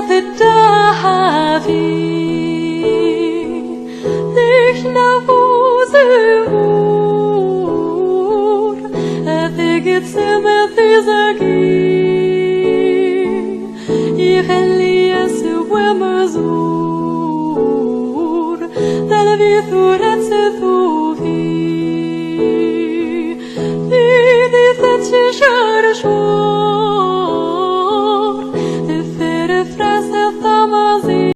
the davi dich na vozur the gitsem thizagi Elias wemazur dal vithurat thuvi di fetch sharshur